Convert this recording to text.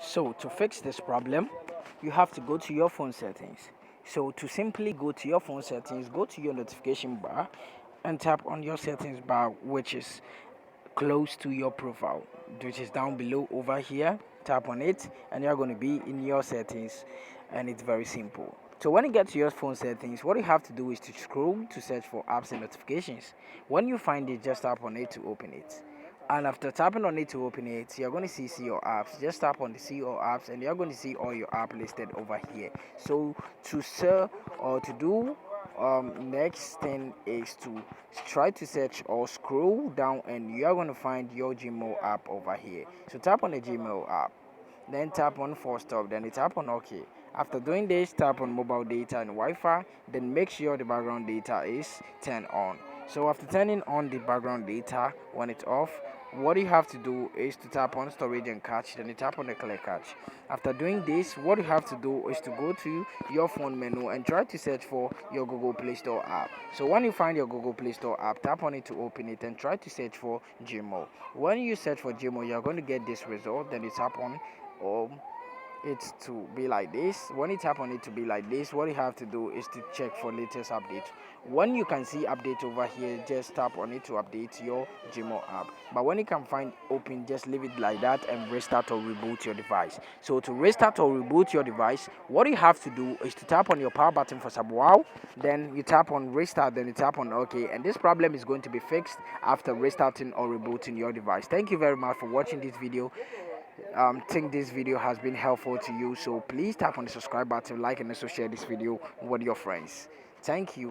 So to fix this problem, you have to go to your phone settings. So to simply go to your phone settings, go to your notification bar and tap on your settings bar, which is close to your profile, which is down below over here. Tap on it and you're going to be in your settings, and it's very simple. So when you get to your phone settings, what you have to do is to scroll to search for apps and notifications. When you find it, just tap on it to open it. And after tapping on it to open it, you're going to see your apps. Just tap on the see your apps and you're going to see all your app listed over here. So to search or to do next thing is to try to search or scroll down and you're going to find your Gmail app over here. So tap on the Gmail app, then tap on force stop, then you tap on OK. After doing this, tap on mobile data and Wi-Fi, then make sure the background data is turned on. So after turning on the background data, when it's off, what you have to do is to tap on storage and cache, then you tap on the clear cache. After doing this, what you have to do is to go to your phone menu and try to search for your Google Play Store app. So when you find your Google Play Store app, tap on it to open it and try to search for Gmail. When you search for Gmail, you're going to get this result, then you tap on it to be like this. When you tap on it to be like this, what you have to do is to check for latest update. When you can see update over here, just tap on it to update your Gmail app. But when you can find open, just leave it like that and restart or reboot your device. So to restart or reboot your device, what you have to do is to tap on your power button for some while, then you tap on restart, then you tap on OK, and this problem is going to be fixed after restarting or rebooting your device. Thank you very much for watching this video. Think this video has been helpful to you, so please tap on the subscribe button, like, and also share this video with your friends. Thank you.